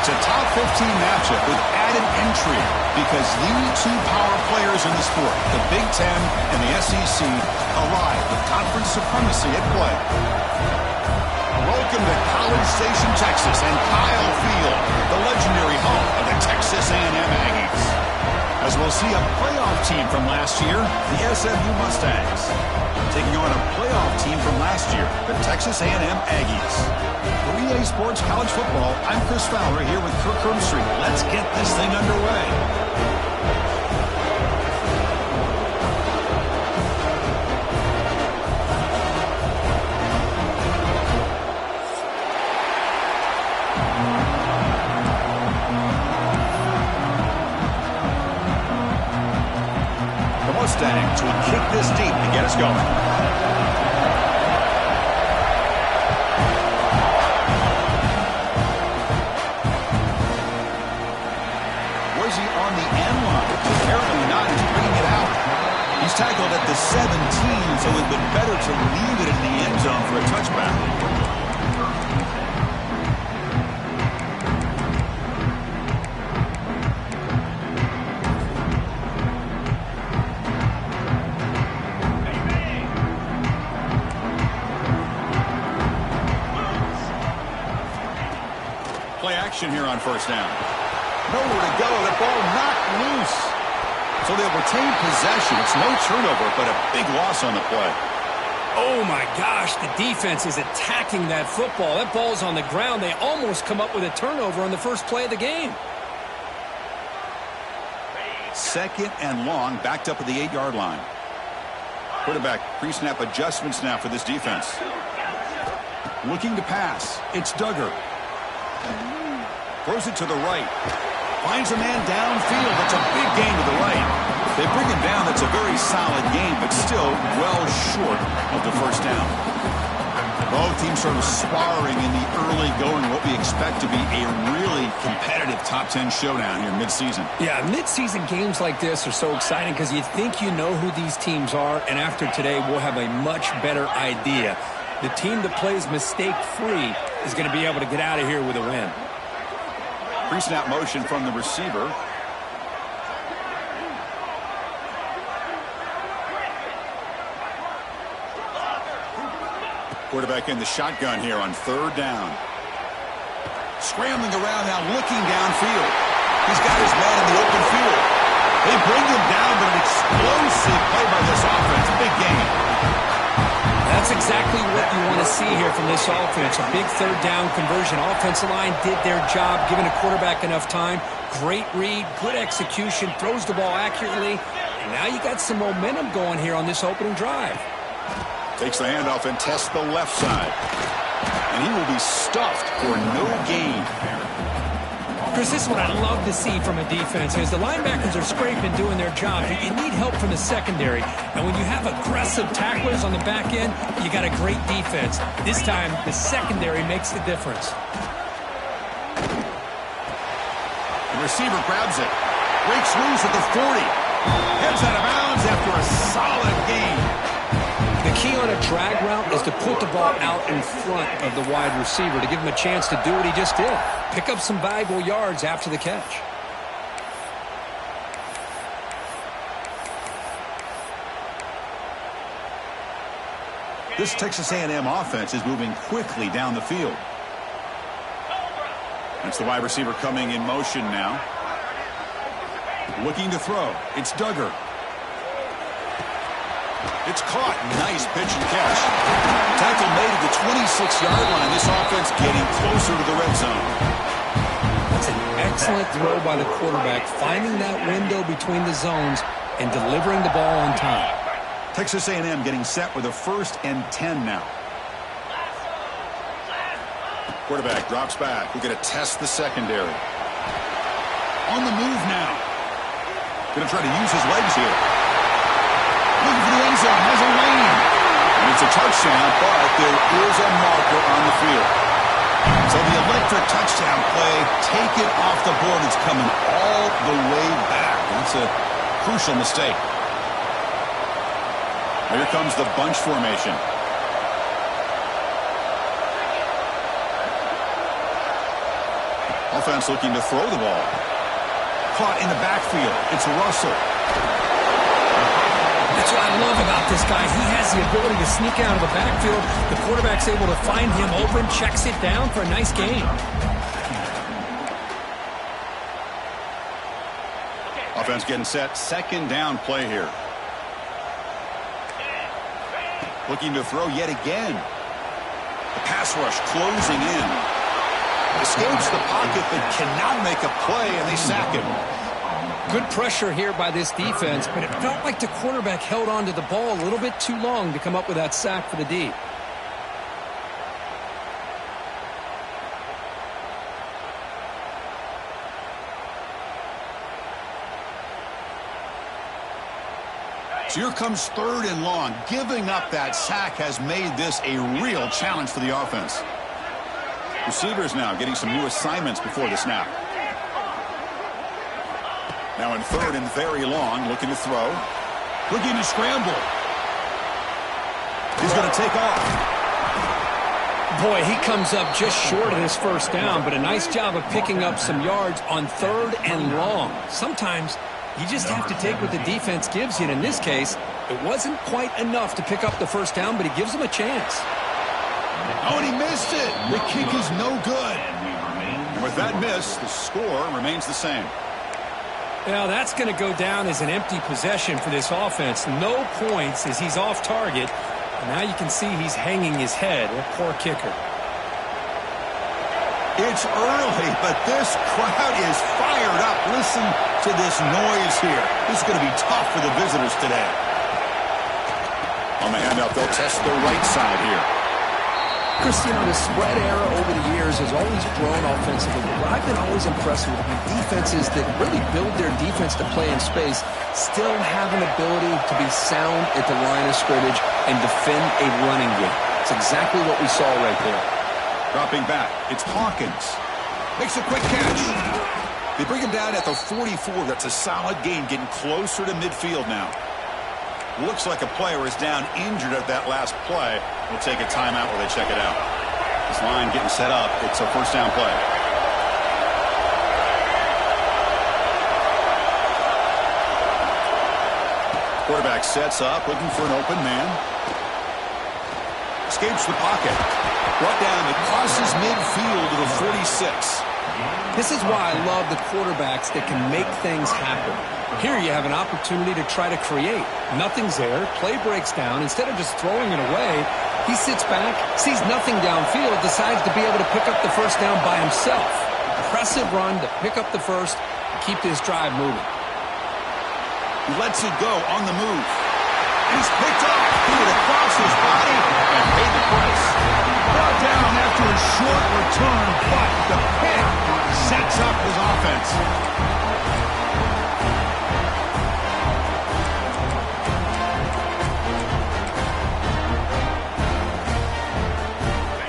It's a top 15 matchup with added intrigue because the two power players in the sport, the Big Ten and the SEC, alive with conference supremacy at play. Welcome to College Station, Texas, and Kyle Field, the legendary home of the Texas A&M Aggies. As we'll see a playoff team from last year, the SMU Mustangs, taking on a playoff team from last year, the Texas A&M Aggies. For EA Sports College Football, I'm Chris Fowler here with Kirk Herbstreit. Let's get this thing underway. Mustangs will kick this deep to get us going. Was he on the end line? Apparently not. He's bringing it out. He's tackled at the 17, so it would have been better to leave it in the end zone for a touchback. Play action here on first down. Nowhere to go. The ball knocked loose. So they'll retain possession. It's no turnover, but a big loss on the play. Oh, my gosh. The defense is attacking that football. That ball's on the ground. They almost come up with a turnover on the first play of the game. Second and long, backed up at the 8-yard line. Quarterback pre-snap adjustments now for this defense. Looking to pass. It's Duggar. Throws it to the right. Finds a man downfield. That's a big gain to the right. They bring him down. That's a very solid game, but still well short of the first down. Both teams sort of sparring in the early going, what we expect to be a really competitive top 10 showdown here mid-season. Yeah, mid-season games like this are so exciting because you think you know who these teams are, and after today we'll have a much better idea. The team that plays mistake-free is going to be able to get out of here with a win. Pre-snap motion from the receiver. Quarterback in the shotgun here on third down. Scrambling around now, looking downfield. He's got his man in the open field. They bring him down, but an explosive play by this offense. Big game. That's exactly what you want to see here from this offense. A big third down conversion. Offensive line did their job, giving a quarterback enough time. Great read, good execution, throws the ball accurately. And now you got some momentum going here on this opening drive. Takes the handoff and tests the left side. And he will be stuffed for no gain. Chris, this is what I love to see from a defense. As the linebackers are scraping, doing their job, you need help from the secondary. And when you have aggressive tacklers on the back end, you got a great defense. This time, the secondary makes the difference. The receiver grabs it. Breaks loose at the 40. Heads out of bounds after a solid gain. The key on a drag route is to put the ball out in front of the wide receiver to give him a chance to do what he just did. Pick up some valuable yards after the catch. This Texas A&M offense is moving quickly down the field. That's the wide receiver coming in motion now. Looking to throw. It's Duggar. It's caught. Nice pitch and catch. Tackle made at the 26-yard line. This offense getting closer to the red zone. That's an excellent throw by the quarterback, finding that window between the zones and delivering the ball on time. Texas A&M getting set with a 1st and 10 now. Quarterback drops back. We're going to test the secondary. On the move now. Going to try to use his legs here. Looking for the end zone, has a lane. And it's a touchdown, but there is a marker on the field. So the electric touchdown play, take it off the board. It's coming all the way back. That's a crucial mistake. Here comes the bunch formation. Offense looking to throw the ball. Caught in the backfield. It's Russell. That's what I love about this guy. He has the ability to sneak out of the backfield. The quarterback's able to find him open, checks it down for a nice gain. Offense getting set. Second down play here. Looking to throw yet again. The pass rush closing in. Escapes the pocket but cannot make a play, and they sack him. Good pressure here by this defense, but it felt like the quarterback held on to the ball a little bit too long to come up with that sack for the D. So here comes third and long. Giving up that sack has made this a real challenge for the offense. Receivers now getting some new assignments before the snap. Now in third and very long, looking to throw. Looking to scramble. He's going to take off. Boy, he comes up just short of his first down, but a nice job of picking up some yards on third and long. Sometimes you just have to take what the defense gives you, and in this case, it wasn't quite enough to pick up the first down, but he gives them a chance. Oh, and he missed it. The kick is no good. And with that miss, the score remains the same. Now, that's going to go down as an empty possession for this offense. No points as he's off target. And now you can see he's hanging his head. A poor kicker. It's early, but this crowd is fired up. Listen to this noise here. This is going to be tough for the visitors today. On the handoff, they'll test the right side here. Christian, the spread era over the years has always grown offensively. But I've been always impressed with defenses that really build their defense to play in space, still have an ability to be sound at the line of scrimmage and defend a running game. It's exactly what we saw right there. Dropping back, it's Hawkins. Makes a quick catch. They bring him down at the 44. That's a solid gain, getting closer to midfield now. Looks like a player is down injured at that last play. We'll take a timeout while they check it out. This line getting set up. It's a first down play. Quarterback sets up, looking for an open man. Escapes the pocket. Brought down crosses midfield to the 46. This is why I love the quarterbacks that can make things happen. Here you have an opportunity to try to create. Nothing's there. Play breaks down. Instead of just throwing it away, he sits back, sees nothing downfield, decides to be able to pick up the first down by himself. Impressive run to pick up the first and keep this drive moving. He lets it go on the move. He's picked up. He went across his body and paid the price. Brought down after a short return, but the pick sets up his offense.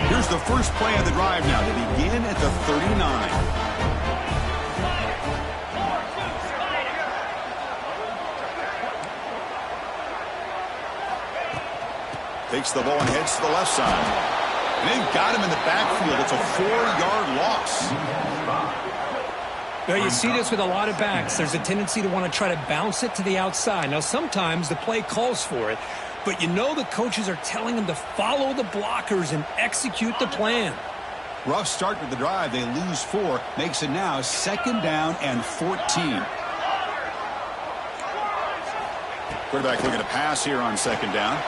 Here's the first play of the drive now to begin at the 39. Takes the ball and heads to the left side. And they've got him in the backfield. It's a 4-yard loss. Now, you see this with a lot of backs. There's a tendency to want to try to bounce it to the outside. Now, sometimes the play calls for it, but you know the coaches are telling them to follow the blockers and execute the plan. Rough start to the drive. They lose 4. Makes it now second down and 14. Quarterback looking to pass here on second down.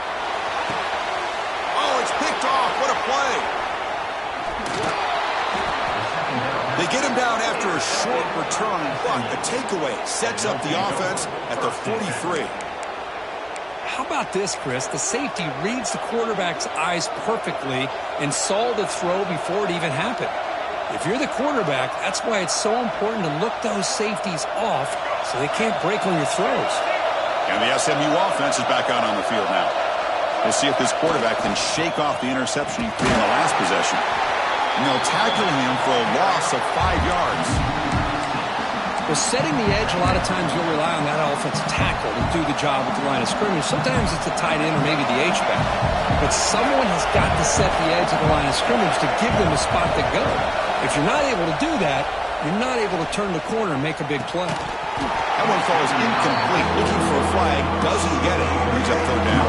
Oh, it's picked off. What a play. They get him down after a short return, but the takeaway sets up the offense at the 43. How about this, Chris? The safety reads the quarterback's eyes perfectly and saw the throw before it even happened. If you're the quarterback, that's why it's so important to look those safeties off so they can't break on your throws. And the SMU offense is back out on the field now. We'll see if this quarterback can shake off the interception he threw in the last possession. And they'll tackle him for a loss of 5 yards. Well, setting the edge, a lot of times you'll rely on that offensive tackle to do the job at the line of scrimmage. Sometimes it's a tight end or maybe the H-back. But someone has got to set the edge of the line of scrimmage to give them a spot to go. If you're not able to do that, you're not able to turn the corner and make a big play. That one falls incomplete. Looking for a flag. Doesn't get it. Brings up third down.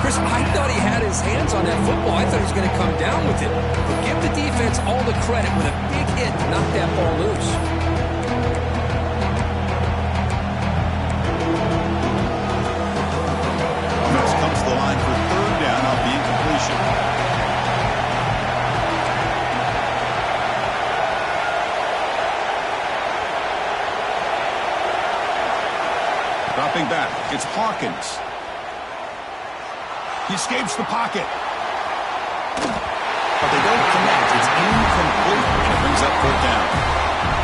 Chris, I thought he had his hands on that football. I thought he was going to come down with it. But give the defense all the credit with a big hit to knock that ball loose. Offense comes to the line for third down off the incompletion. Dropping back, it's Hawkins. He escapes the pocket. But they don't connect. It's incomplete. And it brings up fourth down.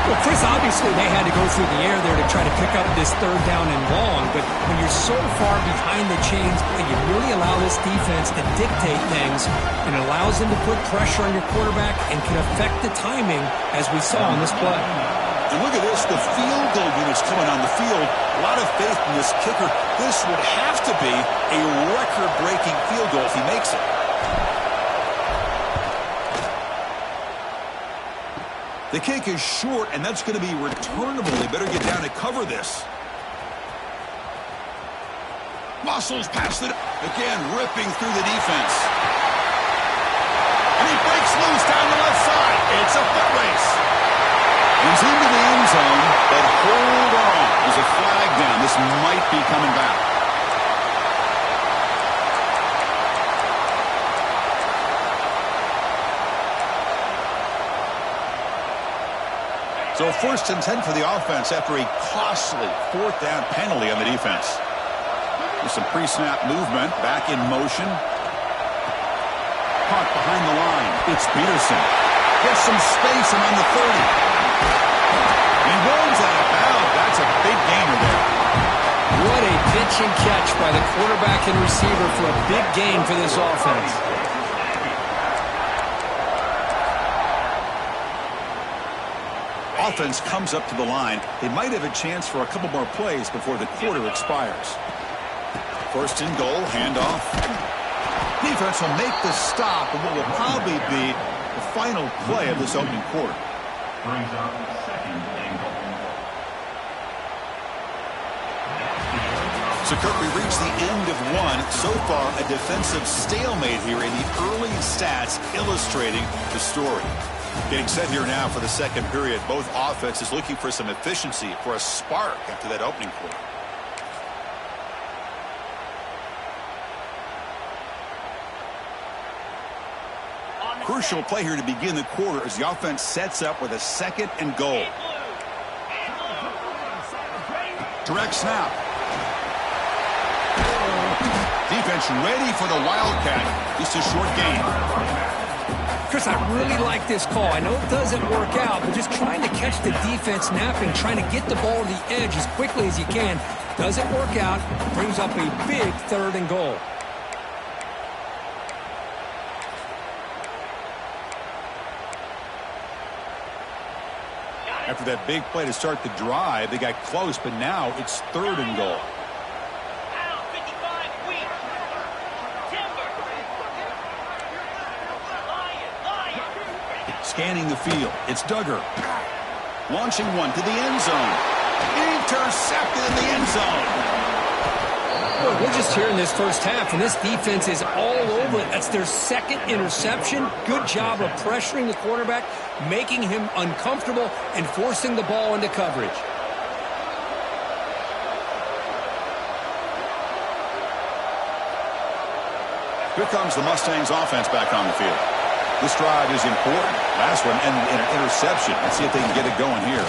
Well, Chris, obviously they had to go through the air there to try to pick up this third down and long. But when you're so far behind the chains, you really allow this defense to dictate things. And it allows them to put pressure on your quarterback and can affect the timing, as we saw on this play. And look at this, the field goal units coming on the field. A lot of faith in this kicker. This would have to be a record-breaking field goal if he makes it. The kick is short, and that's going to be returnable. They better get down to cover this. Muscles past it. Again, ripping through the defense. And he breaks loose down the left side. It's a foot race. He's into the end zone, but hold on. There's a flag down. This might be coming back. So 1st and 10 for the offense after a costly fourth down penalty on the defense. With some pre-snap movement, back in motion. Caught behind the line. It's Peterson. Gets some space around the 30. He rolls out of bounds. That's a big gainer there. What a pitch and catch by the quarterback and receiver for a big gain for this offense. Offense comes up to the line. They might have a chance for a couple more plays before the quarter expires. 1st and goal, handoff. Defense will make the stop and what will probably be the final play of this opening quarter. Brings up 2nd and goal. So, Kirk, we reached the end of one. So far, a defensive stalemate here in the early stats illustrating the story. Getting set here now for the second period. Both offenses looking for some efficiency, for a spark after that opening quarter. Crucial play here to begin the quarter as the offense sets up with a 2nd and goal. Direct snap. Defense ready for the Wildcat. Just a short gain. Chris, I really like this call. I know it doesn't work out, but just trying to catch the defense napping, trying to get the ball to the edge as quickly as you can. Doesn't work out. Brings up a big 3rd and goal. After that big play to start the drive, they got close, but now it's 3rd and goal. Scanning the field. It's Duggar. Launching one to the end zone. Intercepted in the end zone. Well, we're just here in this first half, and this defense is all over it. That's their 2nd interception. Good job of pressuring the quarterback, making him uncomfortable, and forcing the ball into coverage. Here comes the Mustangs offense back on the field. This drive is important. Last one ended in an interception. Let's see if they can get it going here.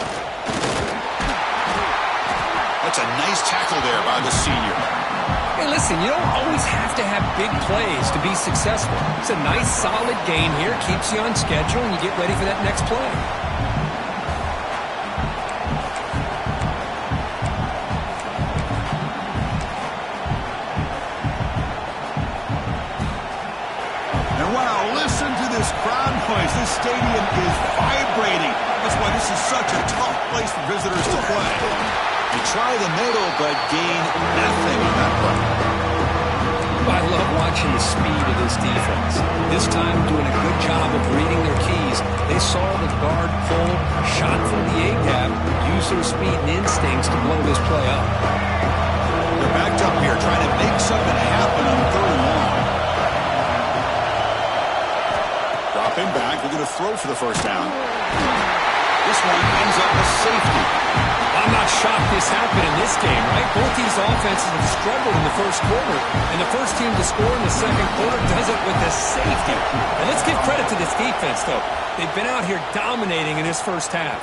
That's a nice tackle there by the senior. Hey, listen, you don't always have to have big plays to be successful. It's a nice, solid game here. Keeps you on schedule, and you get ready for that next play. And wow, listen to this crowd noise. This stadium is vibrating. That's why this is such a tough place for visitors to play. They try the middle, but gain nothing on that play. I love watching the speed of this defense. This time doing a good job of reading their keys They saw the guard pull, shot from the A-gap, use their speed and instincts to blow this play up. They're backed up here, trying to make something happen on 3rd and long. Dropping back, they're going to throw for the first down. This one ends up a safety. I'm not shocked this happened in this game, right? Both these offenses have struggled in the first quarter, and the first team to score in the second quarter does it with a safety. And let's give credit to this defense, though. They've been out here dominating in this first half.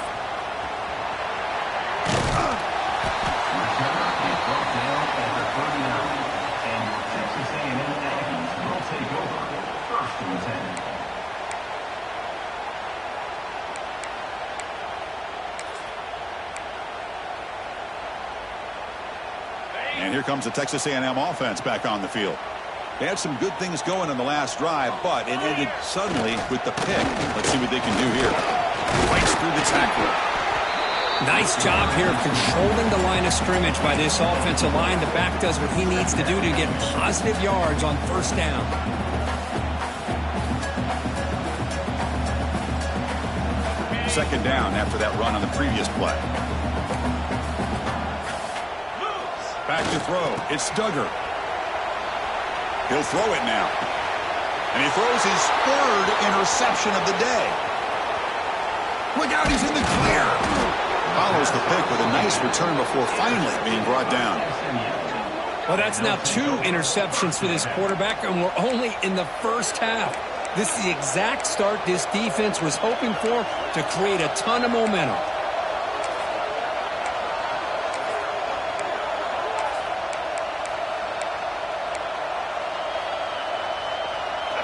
And here comes the Texas A&M offense back on the field. They had some good things going in the last drive, but it ended suddenly with the pick. Let's see what they can do here. Fights through the tackle. Nice job here of controlling the line of scrimmage by this offensive line. The back does what he needs to do to get positive yards on first down. Second down after that run on the previous play. Back to throw. It's Duggar. He'll throw it now. And he throws his 3rd interception of the day. Look out, he's in the clear. Follows the pick with a nice return before finally being brought down. Well, that's now 2 interceptions for this quarterback, and we're only in the first half. This is the exact start this defense was hoping for to create a ton of momentum.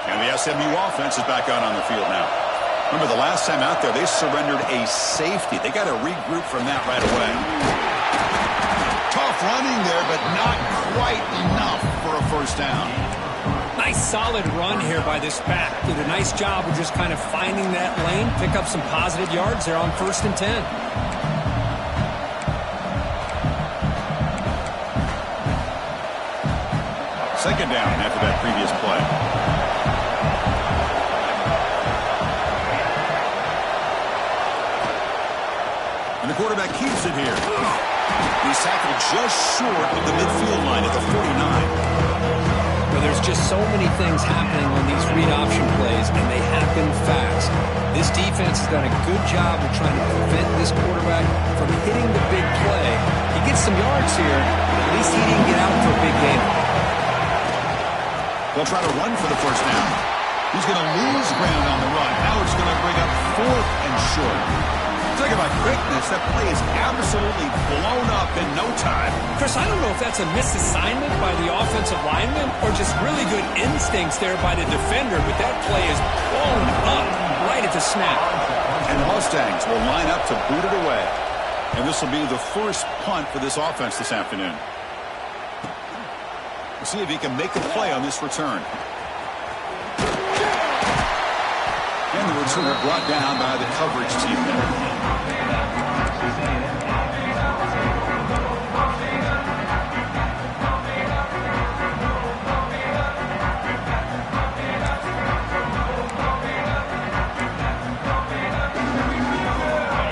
And the SMU offense is back out on the field now. Remember, the last time out there, they surrendered a safety. They got to regroup from that right away. Tough running there, but not quite enough for a first down. Nice solid run here by this back. Did a nice job of just kind of finding that lane, pick up some positive yards there on 1st and 10. Second down after that previous play. And the quarterback keeps it here. He's tackled just short of the midfield line at the 49. Well, there's just so many things happening on these read option plays, and they happen fast. This defense has done a good job of trying to prevent this quarterback from hitting the big play. He gets some yards here, but at least he didn't get out for a big game. They'll try to run for the first down. He's going to lose ground on the run. Now it's going to bring up 4th and short. Talk about quickness. That play is absolutely blown up in no time. Chris, I don't know if that's a misassignment by the offensive lineman or just really good instincts there by the defender, but that play is blown up right at the snap. And the Mustangs will line up to boot it away. And this will be the first punt for this offense this afternoon. We'll see if he can make a play on this return. And the returner brought down by the coverage team there.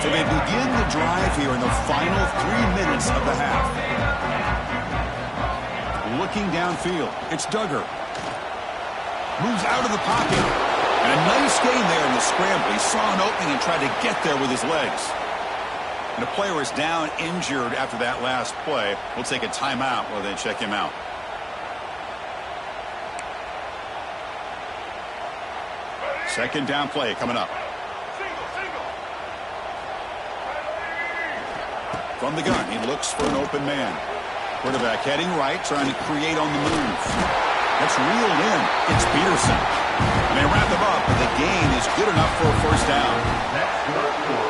So they begin the drive here in the final 3 minutes of the half. Looking downfield, it's Duggar. Moves out of the pocket. And a nice gain there in the scramble. He saw an opening and tried to get there with his legs. And the player is down injured after that last play. We'll take a timeout while they check him out. Second down play coming up. From the gun, he looks for an open man. Quarterback heading right, trying to create on the move. That's reeled in. It's Peterson. And they wrap him up, but the gain is good enough for a first down.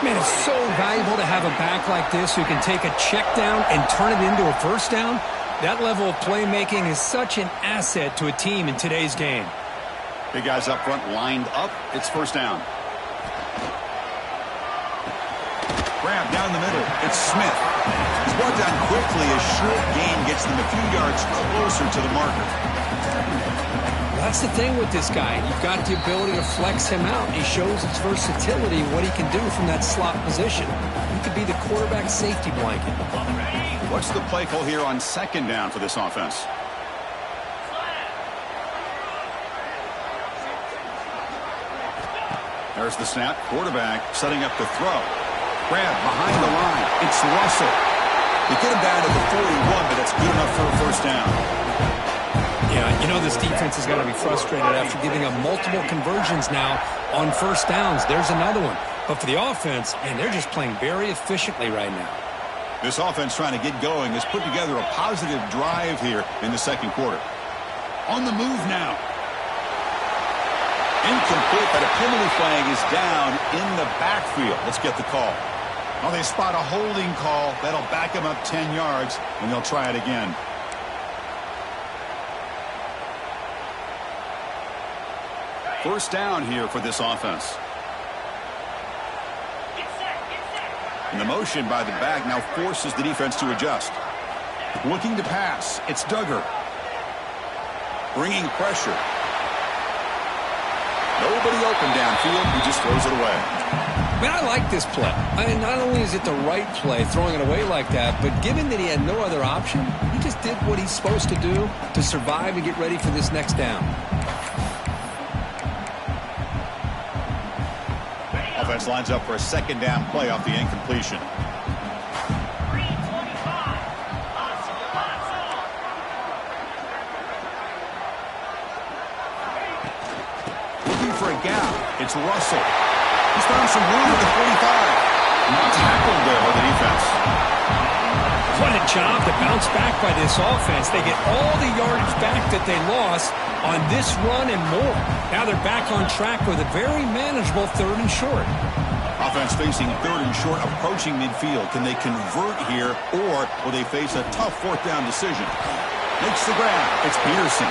Man, it's so valuable to have a back like this who can take a check down and turn it into a first down. That level of playmaking is such an asset to a team in today's game. Big guys up front lined up. It's first down. Grab down the middle. It's Smith. He's brought down quickly. A short gain gets them a few yards closer to the marker. That's the thing with this guy. You've got the ability to flex him out. He shows his versatility, what he can do from that slot position. He could be the quarterback safety blanket. What's the play call here on second down for this offense? There's the snap. Quarterback setting up the throw. Grab behind the line. It's Russell. They get him down to the 41, but that's good enough for a first down. Yeah, you know this defense has got to be frustrated after giving up multiple conversions now on first downs. There's another one. But for the offense, man, they're just playing very efficiently right now. This offense trying to get going has put together a positive drive here in the second quarter. On the move now. Incomplete, but a penalty flag is down in the backfield. Let's get the call. Well, they spot a holding call. That'll back them up 10 yards, and they'll try it again. First down here for this offense. And the motion by the back now forces the defense to adjust. Looking to pass. It's Duggar. Bringing pressure. Nobody open downfield. He just throws it away. Man, I like this play. I mean, not only is it the right play, throwing it away like that, but given that he had no other option, he just did what he's supposed to do to survive and get ready for this next down. Offense lines up for a second down play off the incompletion. Looking for a gap. It's Russell. He's found some room at the 45. Not tackled there by the defense. What a job to bounce back by this offense. They get all the yardage back that they lost on this run and more. Now they're back on track with a very manageable 3rd and short. Offense facing 3rd and short, approaching midfield. Can they convert here, or will they face a tough 4th down decision? Makes the grab. It's Peterson.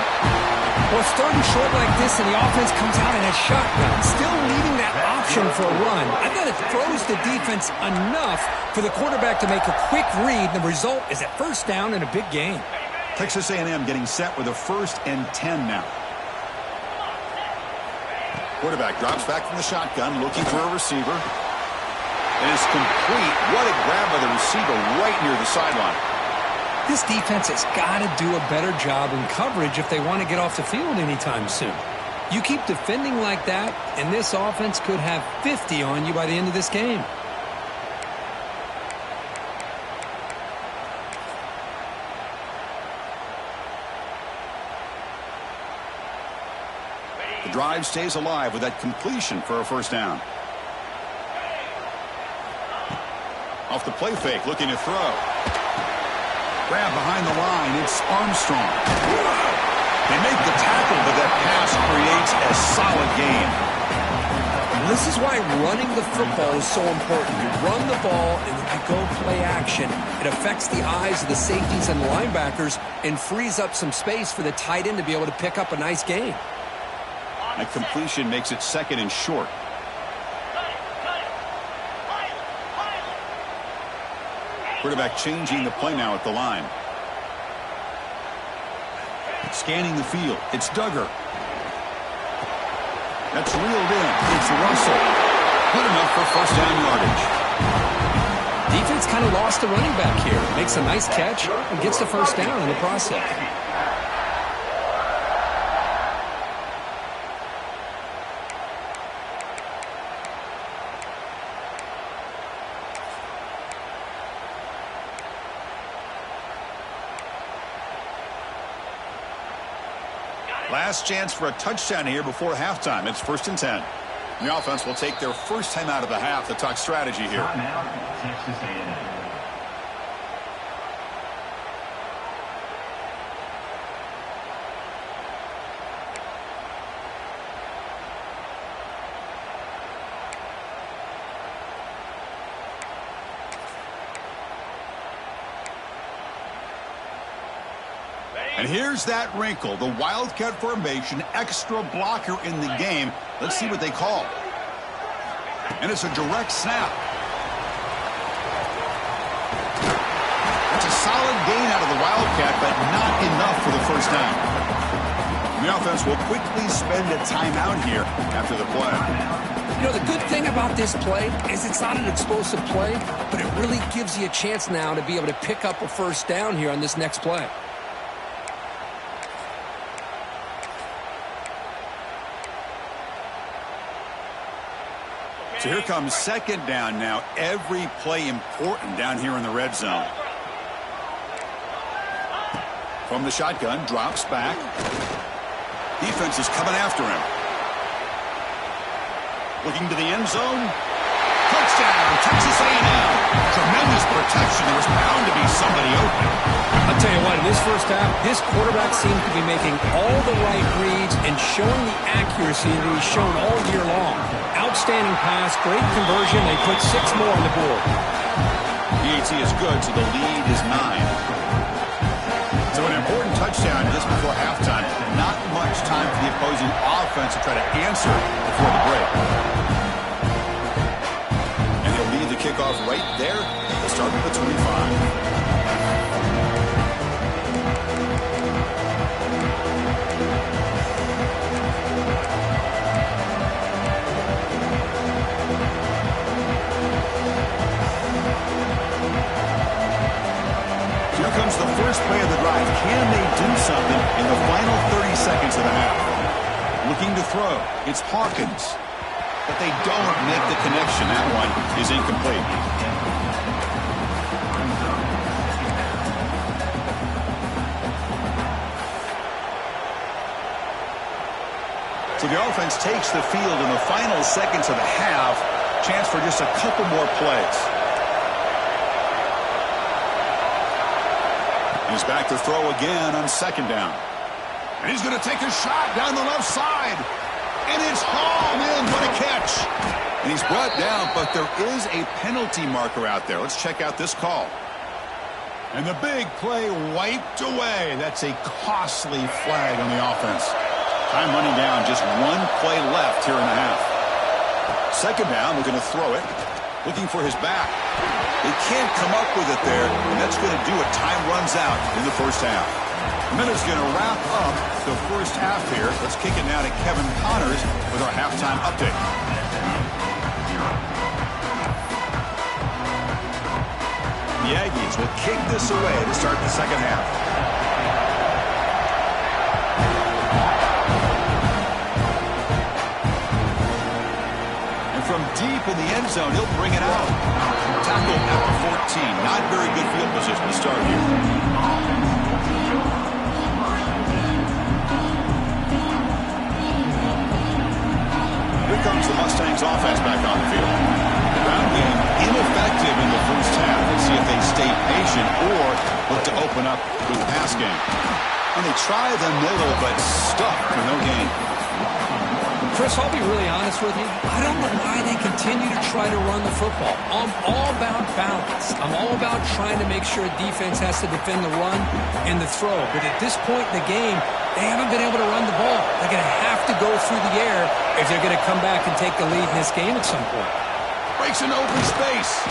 Well, it's 3rd and short like this, and the offense comes out in a shotgun, still leaving that option for a run. I thought it throws the defense enough for the quarterback to make a quick read. The result is a first down in a big game. Texas A&M getting set with a 1st and 10 now. Quarterback drops back from the shotgun, looking for a receiver. It is complete. What a grab by the receiver right near the sideline. This defense has got to do a better job in coverage if they want to get off the field anytime soon. You keep defending like that, and this offense could have 50 on you by the end of this game. The drive stays alive with that completion for a first down. Off the play fake, looking to throw. Grab behind the line. It's Armstrong. They make the tackle, but that pass creates a solid gain. This is why running the football is so important. You run the ball and you go play action. It affects the eyes of the safeties and the linebackers and frees up some space for the tight end to be able to pick up a nice gain. That completion makes it 2nd and short. Quarterback changing the play now at the line. Scanning the field. It's Duggar. That's reeled in. It's Russell. Good enough for first down yardage. Defense kind of lost the running back here. Makes a nice catch and gets the first down in the process. Last chance for a touchdown here before halftime. It's 1st and 10. The offense will take their first time out of the half to talk strategy here. Now, Texas A&M. And here's that wrinkle, the Wildcat formation, extra blocker in the game. Let's see what they call. And it's a direct snap. That's a solid gain out of the Wildcat, but not enough for the first down. The offense will quickly spend a timeout here after the play. You know, the good thing about this play is it's not an explosive play, but it really gives you a chance now to be able to pick up a first down here on this next play. So here comes second down now. Every play important down here in the red zone. From the shotgun, drops back. Defense is coming after him. Looking to the end zone. Touchdown, Texas A&M. Tremendous protection. There was bound to be somebody open. I'll tell you what, in this first half, this quarterback seemed to be making all the right reads and showing the accuracy that he's shown all year long. Outstanding pass, great conversion. They put 6 more on the board. PAT is good, so the lead is 9. So an important touchdown just before halftime. Not much time for the opposing offense to try to answer before the break. And he'll lead the kickoff right there. They'll start with the 25. Here comes the first play of the drive. Can they do something in the final 30 seconds of the half? Looking to throw. It's Hawkins. But they don't make the connection. That one is incomplete. So the offense takes the field in the final seconds of the half. Chance for just a couple more plays. He's back to throw again on second down. And he's going to take a shot down the left side. And it's hauled in. What a catch. And he's brought down, but there is a penalty marker out there. Let's check out this call. And the big play wiped away. That's a costly flag on the offense. Time running down. Just one play left here in the half. Second down. We're going to throw it. Looking for his back. They can't come up with it there, and that's going to do it. Time runs out in the first half. Miller's going to wrap up the first half here. Let's kick it now to Kevin Connors with our halftime update. The Aggies will kick this away to start the second half. From deep in the end zone, he'll bring it out. Tackle at the 14. Not very good field position to start here. Here comes the Mustangs offense back on the field. The ground game ineffective in the first half. Let's see if they stay patient or look to open up with the pass game. And they try the middle, but stuck for no gain. Chris, I'll be really honest with you. I don't know why they continue to try to run the football. I'm all about balance. I'm all about trying to make sure defense has to defend the run and the throw. But at this point in the game, they haven't been able to run the ball. They're going to have to go through the air if they're going to come back and take the lead in this game at some point. Breaks an open space.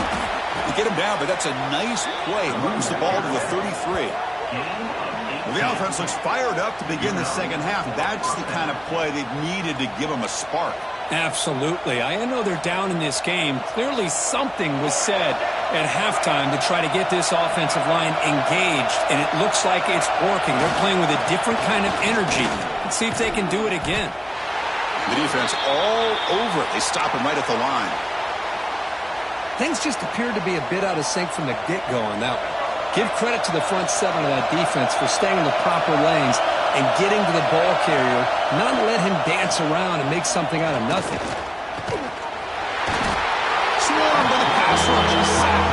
You get him down, but that's a nice play. Moves the ball to the 33. Well, the offense looks fired up to begin the second half. That's the kind of play they've needed to give them a spark. Absolutely. I know they're down in this game. Clearly something was said at halftime to try to get this offensive line engaged, and it looks like it's working. They're playing with a different kind of energy. Let's see if they can do it again. The defense all over it. They stop him right at the line. Things just appeared to be a bit out of sync from the get-go on that one. Give credit to the front seven of that defense for staying in the proper lanes and getting to the ball carrier, not let him dance around and make something out of nothing. Swarm with a pass rush and sack.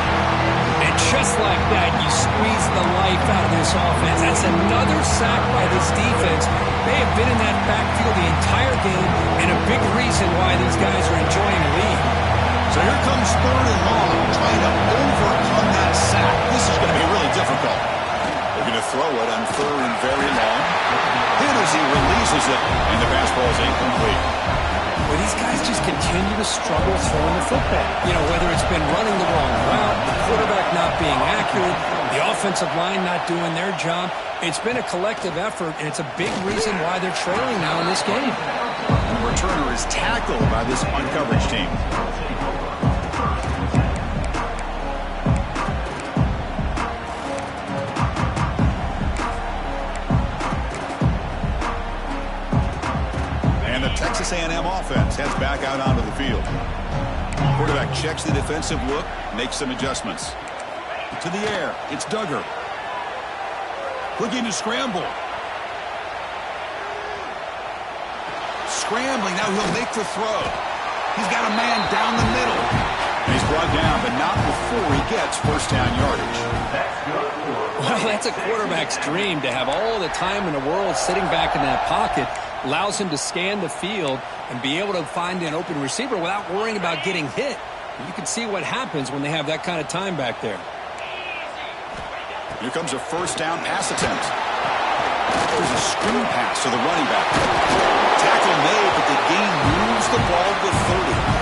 And just like that, you squeeze the life out of this offense. That's another sack by this defense. They have been in that backfield the entire game, and a big reason why these guys are enjoying the lead. So here comes third and long, trying to overcome that sack. This is going to be really difficult. They're going to throw it on third and very long. Hit as he releases it, and the pass ball is incomplete. Well, these guys just continue to struggle throwing the football. You know, whether it's been running the wrong route, the quarterback not being accurate, The offensive line not doing their job. It's been a collective effort, and it's a big reason why they're trailing now in this game. The returner is tackled by this man-coverage team. And the Texas A&M offense heads back out onto the field. Quarterback checks the defensive look, makes some adjustments. To the air, it's Duggar. Looking to scramble. Scrambling, now he'll make the throw. He's got a man down the middle. And he's brought down, but not before he gets first down yardage. Well, that's a quarterback's dream to have all the time in the world sitting back in that pocket. Allows him to scan the field and be able to find an open receiver without worrying about getting hit. And you can see what happens when they have that kind of time back there. Here comes a first down pass attempt. There's a screen pass to the running back. Tackle made, but the gain moves the ball to 30.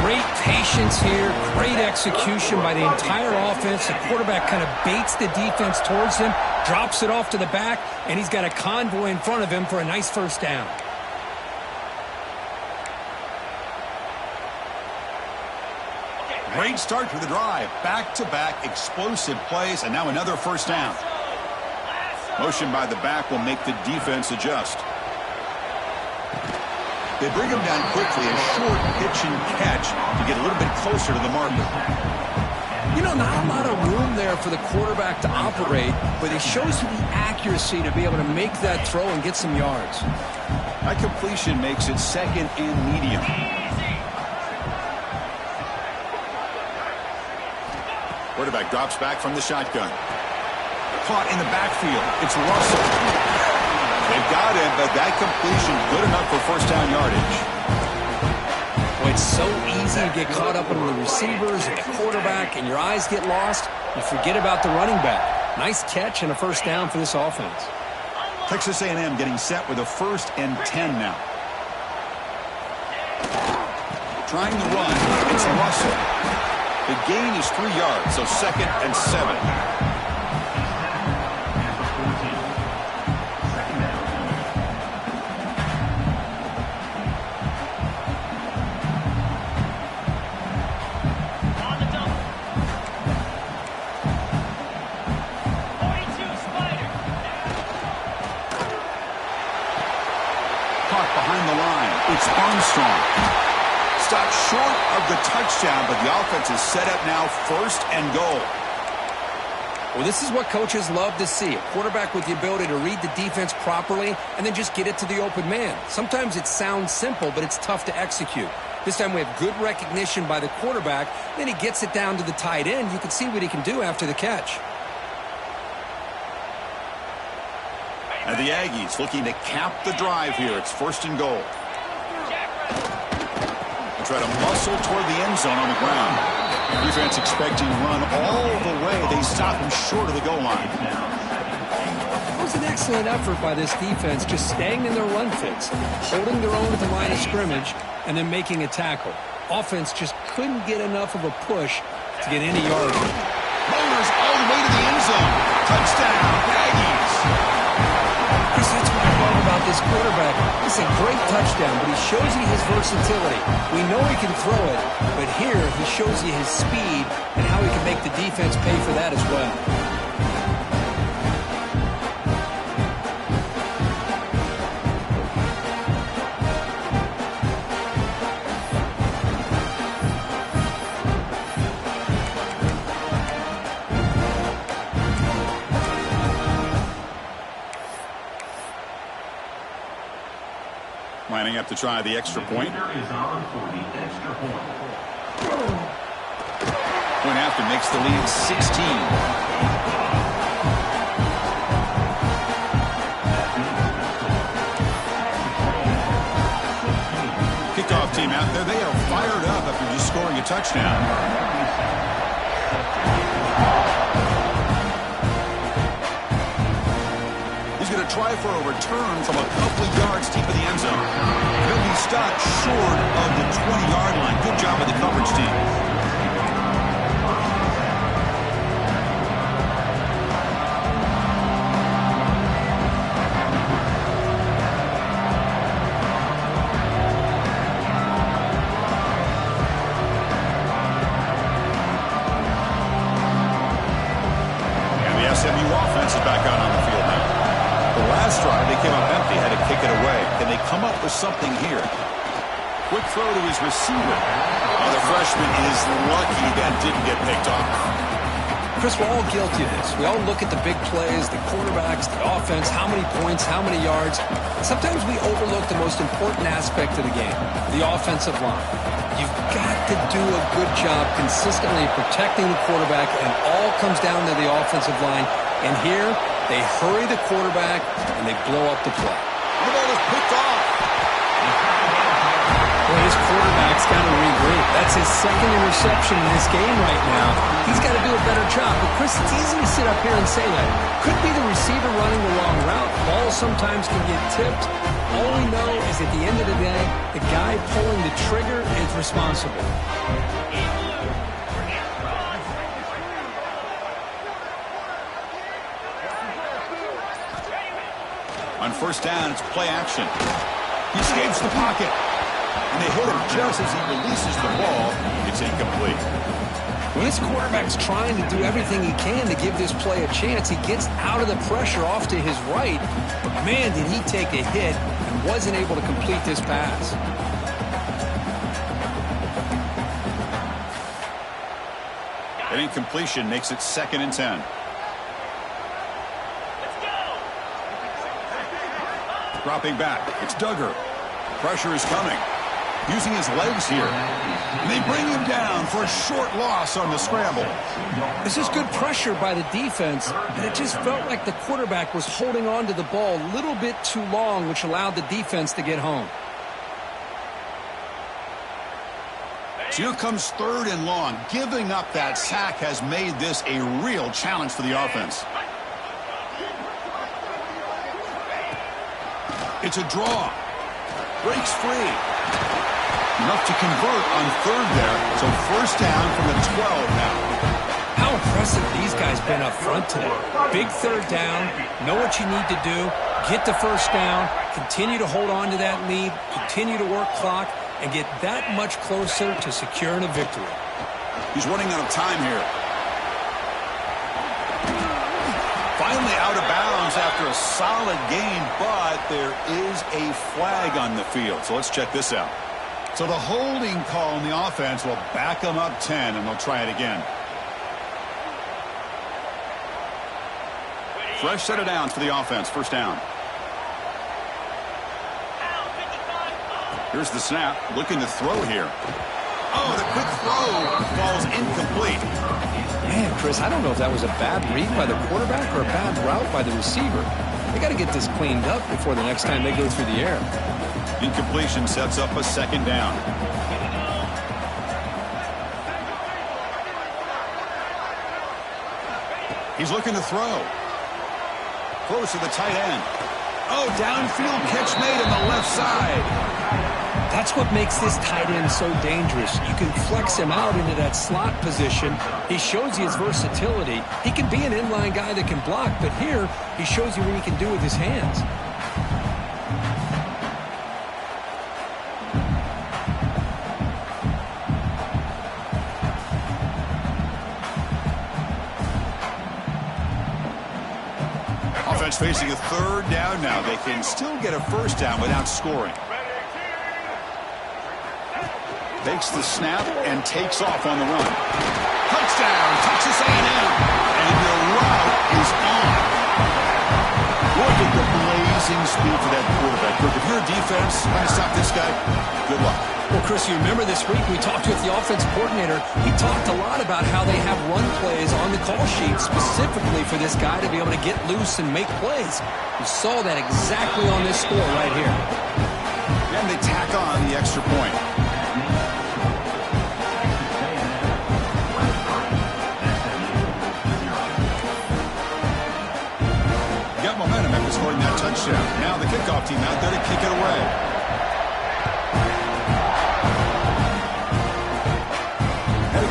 Great patience here, great execution by the entire offense. The quarterback kind of baits the defense towards him, drops it off to the back, and he's got a convoy in front of him for a nice first down. Great start to the drive. Back-to-back explosive plays, and now another first down. Motion by the back will make the defense adjust. They bring him down quickly, a short pitch and catch to get a little bit closer to the marker. You know, not a lot of room there for the quarterback to operate, but it shows you the accuracy to be able to make that throw and get some yards. That completion makes it second and medium. Quarterback drops back from the shotgun. Caught in the backfield. It's Russell. They've got him, but that completion good enough for first down yardage. Well, it's so easy to get caught up in the receivers and the quarterback, and your eyes get lost. You forget about the running back. Nice catch and a first down for this offense. Texas A&M getting set with a 1st and 10 now. Trying to run. It's Russell. The gain is 3 yards, so 2nd and 7. Caught behind the line. It's Armstrong. Stopped short of the touchdown, but the offense is set up now 1st and goal. Well, this is what coaches love to see. A quarterback with the ability to read the defense properly and then just get it to the open man. Sometimes it sounds simple, but it's tough to execute. This time we have good recognition by the quarterback. Then he gets it down to the tight end. You can see what he can do after the catch. And the Aggies looking to cap the drive here. It's 1st and goal. Try to muscle toward the end zone on the ground. Defense expecting run all the way. They stop him short of the goal line. It was an excellent effort by this defense, just staying in their run fits, holding their own at the line of scrimmage, and then making a tackle. Offense just couldn't get enough of a push to get any yards. Motors all the way to the end zone. Touchdown, Aggies. Chris, that's what I love about this quarterback. It's a great touchdown, but he shows you his versatility. We know he can throw it, but here he shows you his speed and how he can make the defense pay for that as well. Lining up to try the extra point. Point after makes the lead 16. Kickoff team out there. They are fired up after just scoring a touchdown. Try for a return from a couple of yards deep in the end zone. He'll be stopped short of the 20-yard line. Good job of the coverage team. for something here. Quick throw to his receiver. Oh, the freshman is lucky that didn't get picked off. Chris, we're all guilty of this. We all look at the big plays, the quarterbacks, the offense, how many points, how many yards. Sometimes we overlook the most important aspect of the game, the offensive line. You've got to do a good job consistently protecting the quarterback, and all comes down to the offensive line. And here, they hurry the quarterback, and they blow up the play. The ball is picked off. Well, his quarterback's got to regroup. That's his second interception in this game right now. He's got to do a better job. But, Chris, it's easy to sit up here and say that. Could be the receiver running the wrong route. Ball sometimes can get tipped. All we know is at the end of the day, the guy pulling the trigger is responsible. On first down, it's play action. He escapes the pocket. And they hit him just as he releases the ball. It's incomplete. When this quarterback's trying to do everything he can to give this play a chance, he gets out of the pressure off to his right. But, man, did he take a hit and wasn't able to complete this pass. An incompletion makes it 2nd and 10. Dropping back. It's Duggar. Pressure is coming. Using his legs here. And they bring him down for a short loss on the scramble. This is good pressure by the defense, but it just felt like the quarterback was holding on to the ball a little bit too long, which allowed the defense to get home. So here comes 3rd and long. Giving up that sack has made this a real challenge for the offense. It's a draw. Breaks free. Enough to convert on 3rd there. So first down from the 12 now. How impressive these guys been up front today. Big 3rd down. Know what you need to do. Get the first down. Continue to hold on to that lead. Continue to work clock. And get that much closer to securing a victory. He's running out of time here. Finally out of bounds after a solid game, but there is a flag on the field. So let's check this out. So the holding call on the offense will back them up 10, and they'll try it again. Fresh set of downs for the offense. First down. Here's the snap. Looking to throw here. Oh, the quick throw falls incomplete. Man, Chris, I don't know if that was a bad read by the quarterback or a bad route by the receiver. They got to get this cleaned up before the next time they go through the air. Incompletion sets up a 2nd down. He's looking to throw. Throws to the tight end. Oh, downfield catch made on the left side. That's what makes this tight end so dangerous. You can flex him out into that slot position. He shows you his versatility. He can be an inline guy that can block, but here he shows you what he can do with his hands. Offense facing a 3rd down now. They can still get a first down without scoring. Takes the snap and takes off on the run. Touchdown, Texas A&M. And the route is on. Look at the blazing speed for that quarterback. Look, if you're a defense trying to stop this guy, good luck. Well, Chris, you remember this week we talked with the offensive coordinator. He talked a lot about how they have run plays on the call sheet specifically for this guy to be able to get loose and make plays. You saw that exactly on this score right here. And they tack on the extra point. Got momentum after scoring that touchdown. Now the kickoff team out there to kick it away.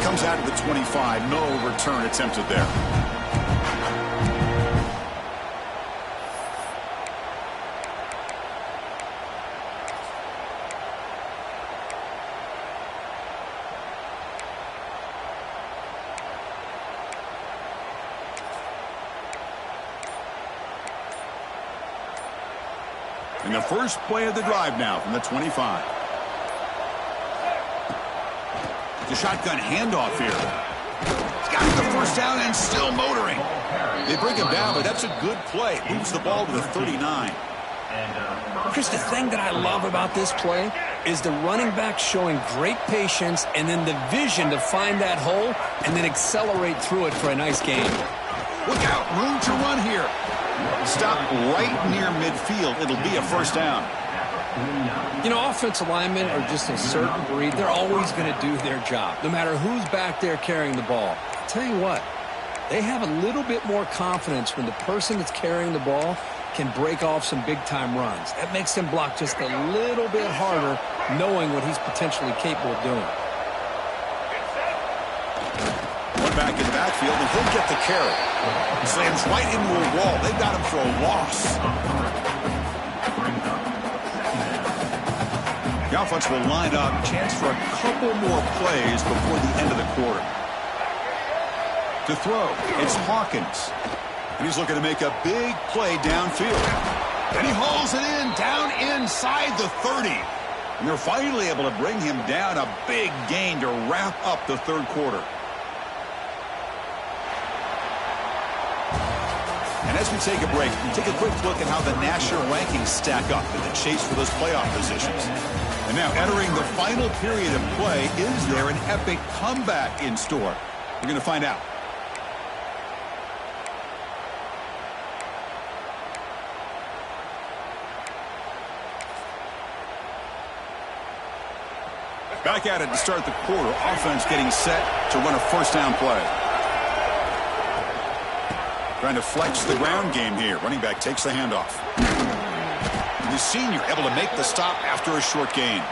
Comes out of the 25. No return attempted there. And the first play of the drive now from the 25. The shotgun handoff here. He's got the first down and still motoring. They bring him down, but that's a good play. Moves the ball to the 39. Chris, the thing that I love about this play is the running back showing great patience and then the vision to find that hole and then accelerate through it for a nice gain. Look out, room to run here. Stop right near midfield. It'll be a first down. You know, offensive linemen are just a certain breed. They're always going to do their job, no matter who's back there carrying the ball. I'll tell you what, they have a little bit more confidence when the person that's carrying the ball can break off some big-time runs. That makes them block just a little bit harder, knowing what he's potentially capable of doing. One back in the backfield, and he'll get the carry. Slams right into a wall. They've got him for a loss. The offense will line up. Chance for a couple more plays before the end of the quarter. To throw, it's Hawkins. And he's looking to make a big play downfield. And he hauls it in, down inside the 30. And they're finally able to bring him down. A big gain to wrap up the third quarter. And as we take a break, take a quick look at how the national rankings stack up in the chase for those playoff positions. And now entering the final period of play, is there an epic comeback in store? We're going to find out. Back at it to start the quarter. Offense getting set to run a first down play. Trying to flex the ground game here. Running back takes the handoff. The senior able to make the stop after a short gain.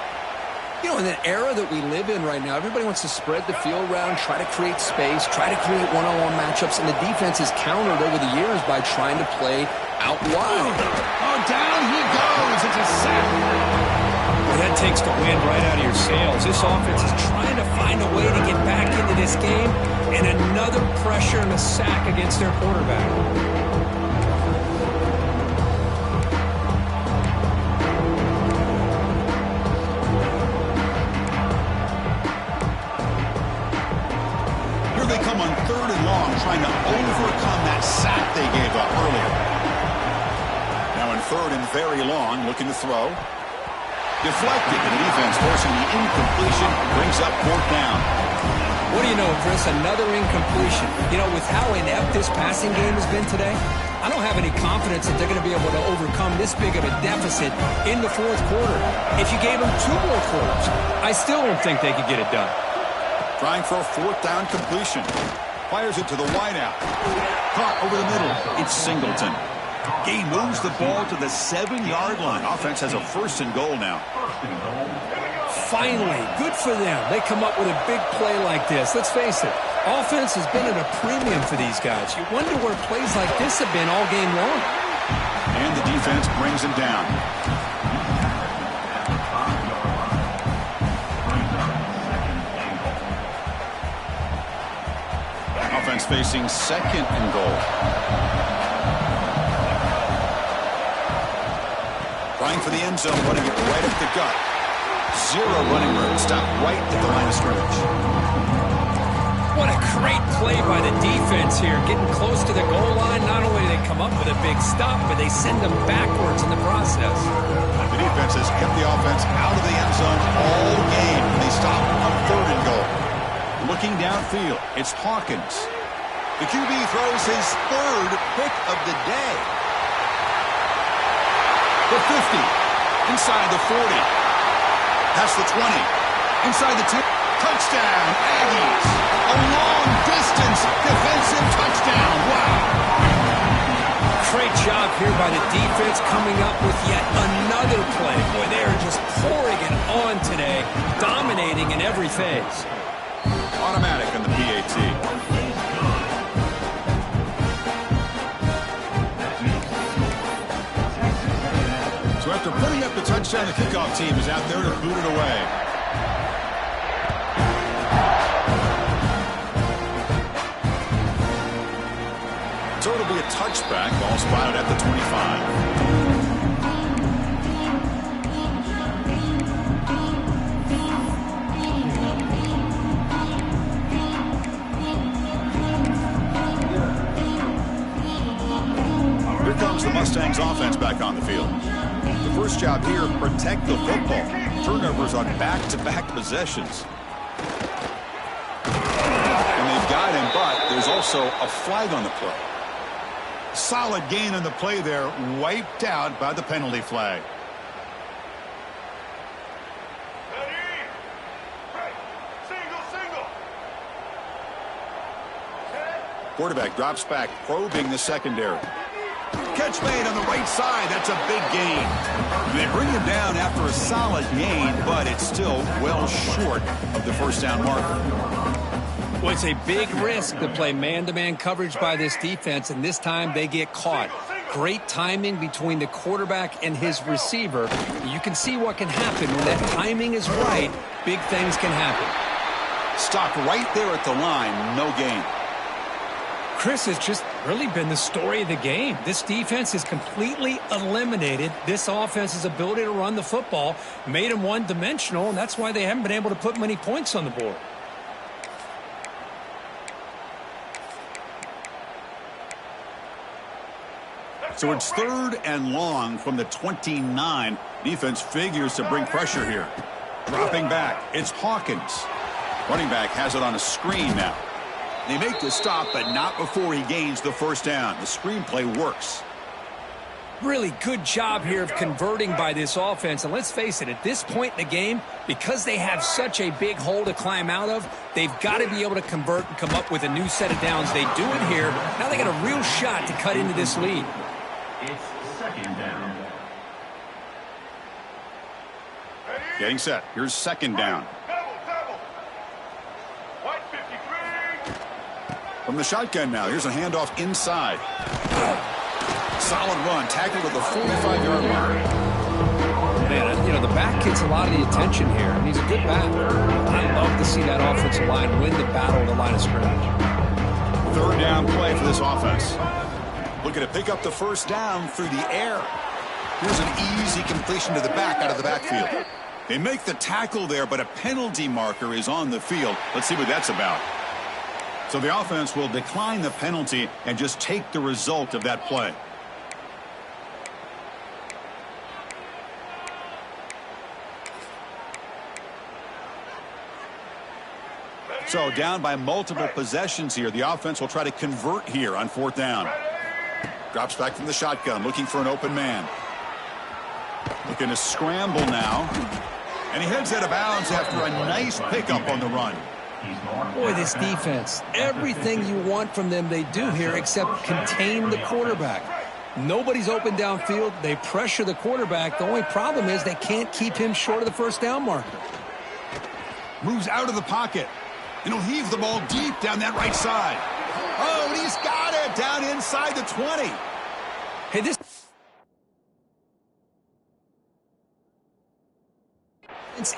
You know, in the era that we live in right now, everybody wants to spread the field around, try to create space, try to create one-on-one matchups, and the defense has countered over the years by trying to play out wide. Oh, down he goes. It's a sack. Well, that takes the wind right out of your sails. This offense is trying to find a way to get back into this game, and another pressure and a sack against their quarterback. Here they come on 3rd and long, trying to overcome that sack they gave up earlier. Now in 3rd and very long, looking to throw. Deflected, and the defense forcing the incompletion, brings up 4th down. What do you know, Chris? Another incompletion. You know, with how inept this passing game has been today, I don't have any confidence that they're going to be able to overcome this big of a deficit in the 4th quarter. If you gave them 2 more quarters, I still don't think they could get it done. Trying for a 4th down completion. Fires it to the wideout. Caught over the middle. It's Singleton. He moves the ball to the 7-yard line. Offense has a 1st and goal now. Finally, good for them. They come up with a big play like this. Let's face it, offense has been at a premium for these guys. You wonder where plays like this have been all game long. And the defense brings him down. Offense facing 2nd and goal. Trying for the end zone, running it right up the gut. 0 running room. Stop right at the line of scrimmage. What a great play by the defense here. Getting close to the goal line. Not only do they come up with a big stop, but they send them backwards in the process. The defense has kept the offense out of the end zone all game. They stop on 3rd and goal. Looking downfield, it's Hawkins. The QB throws his 3rd pick of the day. The 50, inside the 40, past the 20, inside the 10, touchdown, Aggies, a long-distance defensive touchdown, wow. Great job here by the defense coming up with yet another play. Boy, they are just pouring it on today, dominating in every phase. Automatic on the PAT. So after putting up the touchdown, the kickoff team is out there to boot it away. So it'll be a touchback, ball spotted at the 25. back on the field. The first job here, protect the football. Turnovers on back-to-back possessions. And they've got him, but there's also a flag on the play. Solid gain on the play there, wiped out by the penalty flag. Quarterback drops back, probing the secondary. Catch made on the right side. That's a big gain. They bring him down after a solid gain, but it's still well short of the first down marker. Well, it's a big risk to play man-to-man coverage by this defense, and this time they get caught. Great timing between the quarterback and his receiver. You can see what can happen when that timing is right. Big things can happen. Stopped right there at the line. No gain. Chris, has just really been the story of the game. This defense has completely eliminated this offense's ability to run the football, made them one-dimensional, and that's why they haven't been able to put many points on the board. So it's 3rd and long from the 29. Defense figures to bring pressure here. Dropping back, it's Hawkins. Running back has it on a screen now. They make the stop, but not before he gains the first down. The screenplay works. Really good job here of converting by this offense. And let's face it, at this point in the game, because they have such a big hole to climb out of, they've got to be able to convert and come up with a new set of downs. They do it here. Now they got a real shot to cut into this lead. It's 2nd down. Getting set. Here's 2nd down. From the shotgun now. Here's a handoff inside. Solid run. Tackled at the 45-yard line. Man, you know, the back gets a lot of the attention here, and he's a good back. I love to see that offensive line win the battle at the line of scrimmage. 3rd down play for this offense. Looking to pick up the first down through the air. Here's an easy completion to the back out of the backfield. They make the tackle there, but a penalty marker is on the field. Let's see what that's about. So the offense will decline the penalty and just take the result of that play. So down by multiple possessions here. The offense will try to convert here on 4th down. Drops back from the shotgun, looking for an open man. Looking to scramble now. And he heads out of bounds after a nice pickup on the run. Boy, this defense, everything you want from them they do here except contain the quarterback. Nobody's open downfield. They pressure the quarterback. The only problem is they can't keep him short of the first down marker. Moves out of the pocket. And he'll heave the ball deep down that right side. Oh, and he's got it down inside the 20. Hey, this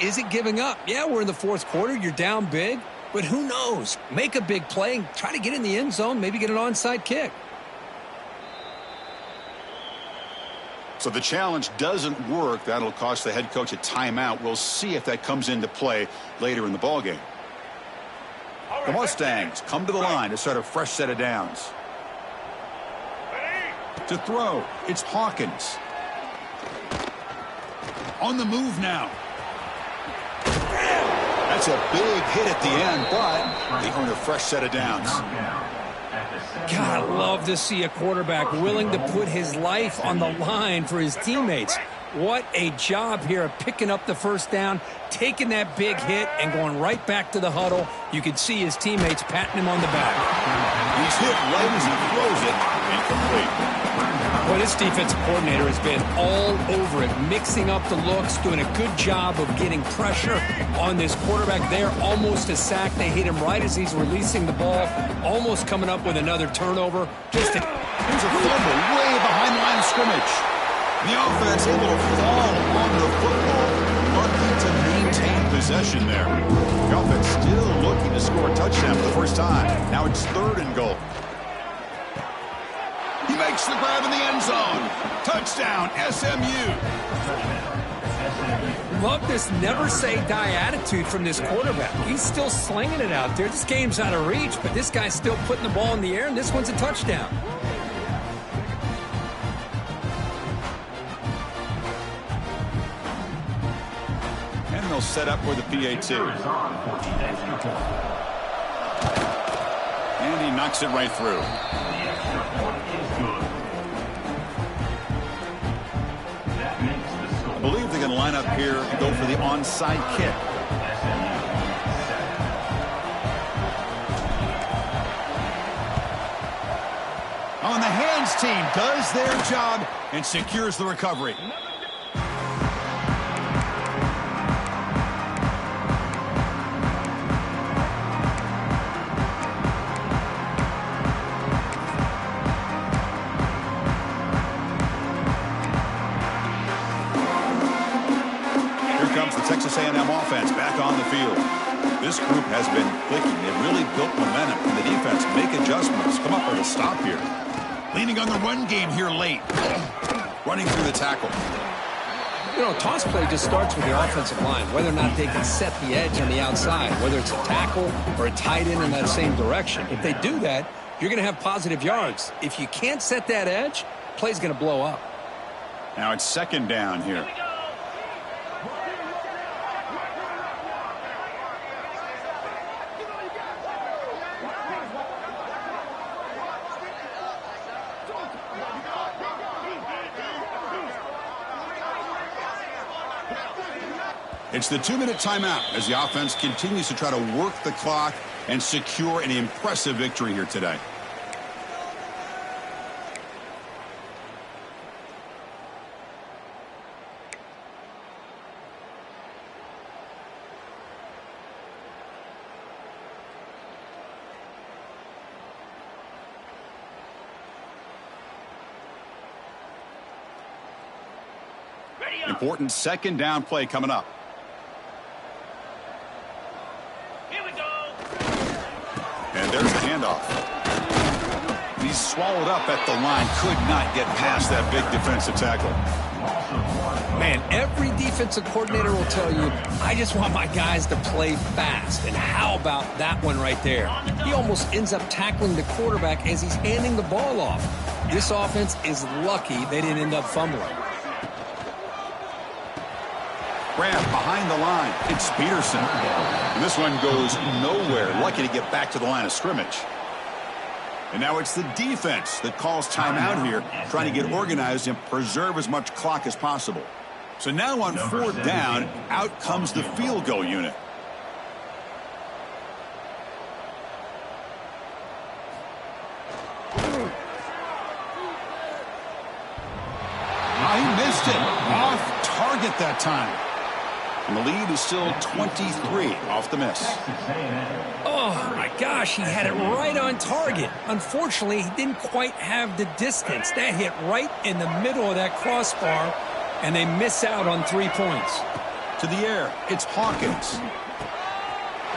isn't giving up. Yeah, we're in the 4th quarter. You're down big. But who knows? Make a big play and try to get in the end zone, maybe get an onside kick. So the challenge doesn't work. That'll cost the head coach a timeout. We'll see if that comes into play later in the ballgame. The Mustangs come to the line to start a fresh set of downs. To throw, it's Hawkins. On the move now. That's a big hit at the end, but they earn a fresh set of downs. God, I love to see a quarterback willing to put his life on the line for his teammates. What a job here of picking up the first down, taking that big hit, and going right back to the huddle. You can see his teammates patting him on the back. He's hit right as he throws it, incomplete. Well, this defensive coordinator has been all over it, mixing up the looks, doing a good job of getting pressure on this quarterback there. Almost a sack. They hit him right as he's releasing the ball, almost coming up with another turnover. Here's a fumble way behind the line of scrimmage. The offense able to fall on the football, lucky to maintain possession there. The offense still looking to score a touchdown for the first time. Now it's 3rd and goal. He makes the grab in the end zone. Touchdown, SMU. Love this never-say-die attitude from this quarterback. He's still slinging it out there. This game's out of reach, but this guy's still putting the ball in the air, and this one's a touchdown. will set up for the PAT. And he knocks it right through. I believe they're going to line up here and go for the onside kick. On the hands team does their job and secures the recovery. Here comes the Texas A&M offense back on the field. This group has been clicking. They've really built momentum in the defense. Make adjustments. Come up with a stop here. Leaning on the run game here late. Running through the tackle. You know, toss play just starts with the offensive line, whether or not they can set the edge on the outside, whether it's a tackle or a tight end in that same direction. If they do that, you're going to have positive yards. If you can't set that edge, play's going to blow up. Now it's second down here. It's the 2-minute timeout as the offense continues to try to work the clock and secure an impressive victory here today. Important second down play coming up. And there's the handoff. He's swallowed up at the line. Could not get past that big defensive tackle. Man, every defensive coordinator will tell you, I just want my guys to play fast. And how about that one right there? He almost ends up tackling the quarterback as he's handing the ball off. This offense is lucky they didn't end up fumbling. Grab behind the line. It's Peterson. And this one goes nowhere. Lucky to get back to the line of scrimmage. And now it's the defense that calls timeout here, trying to get organized and preserve as much clock as possible. So now on fourth down, out comes the field goal unit. He missed it. Off target that time. And the lead is still 23 off the miss. Oh, my gosh, he had it right on target. Unfortunately, he didn't quite have the distance. That hit right in the middle of that crossbar, and they miss out on 3 points. To the air, it's Hawkins.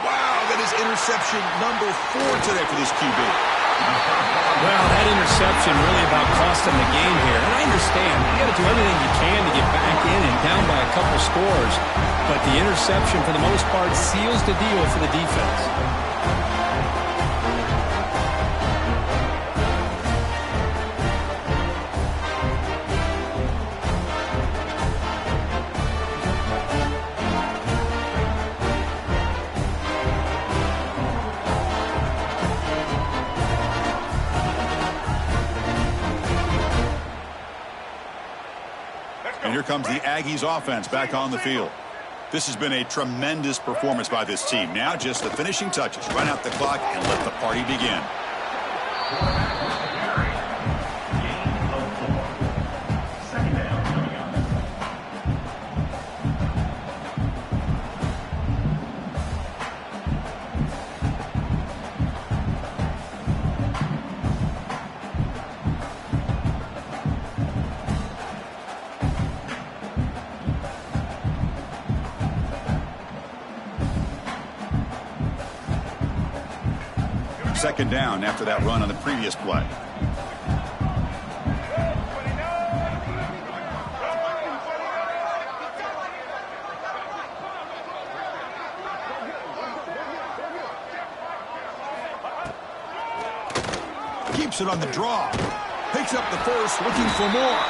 Wow, that is interception number 4 today for this QB. Well, that interception really about cost them the game here. And I understand, you got to do everything you can to get back in and down by a couple scores. But the interception, for the most part, seals the deal for the defense. And here comes the Aggies offense back on the field. This has been a tremendous performance by this team. Now just the finishing touches. Run out the clock and let the party begin. Second down after that run on the previous play. Keeps it on the draw. Picks up the first, looking for more.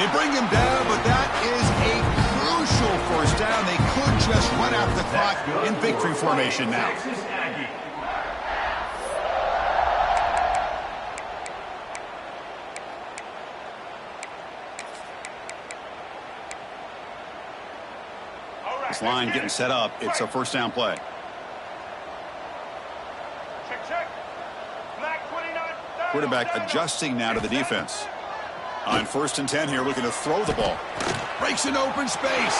They bring him down, but that is a crucial first down. They could just run out the clock in victory formation now. This line getting set up. It's a first down play. Quarterback adjusting now to the defense. On 1st and 10 here, looking to throw the ball. Breaks an open space.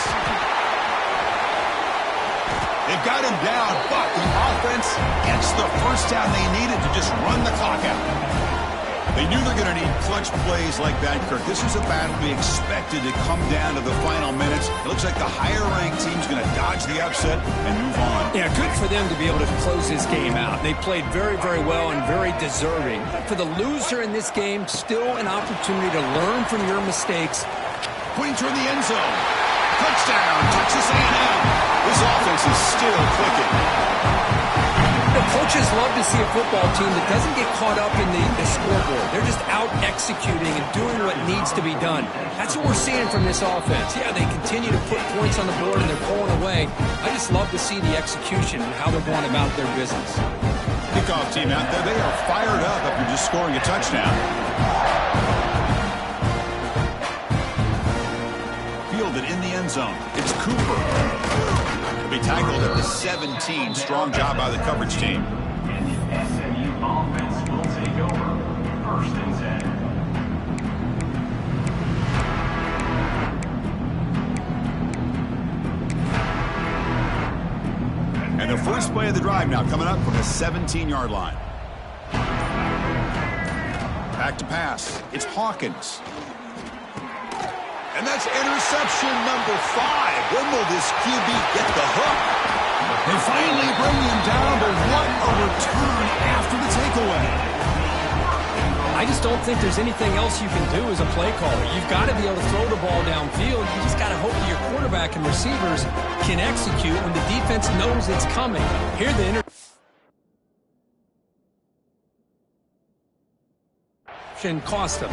They've got him down, but the offense gets the first down they needed to just run the clock out. They knew they're going to need clutch plays like that, Kirk. This was a battle we expected to come down to the final minutes. It looks like the higher-ranked team's going to dodge the upset and move on. Yeah, good for them to be able to close this game out. They played very, very well and very deserving. For the loser in this game, still an opportunity to learn from your mistakes. Putting toward the end zone. Touchdown, Texas A&M. This offense is still clicking. Coaches love to see a football team that doesn't get caught up in the scoreboard. They're just out executing and doing what needs to be done. That's what we're seeing from this offense. Yeah, they continue to put points on the board and they're pulling away. I just love to see the execution and how they're going about their business. Kickoff team out there, they are fired up after just scoring a touchdown. Fielded in the end zone. It's Cooper. Be tackled at the 17. Strong job by the coverage team. And the SMU offense will take over. 1st and 10. And the first play of the drive now coming up from the 17-yard line. Back to pass. It's Hawkins. And that's interception number 5. When will this QB get the hook? They finally bring him down, but what a return after the takeaway. I just don't think there's anything else you can do as a play caller. You've got to be able to throw the ball downfield. You just got to hope that your quarterback and receivers can execute when the defense knows it's coming. Here the interception cost them.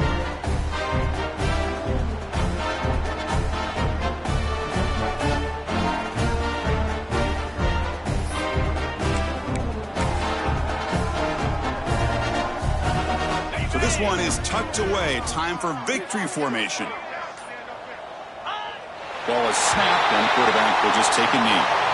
This one is tucked away. Time for victory formation. Ball is snapped, and quarterback will just take a knee.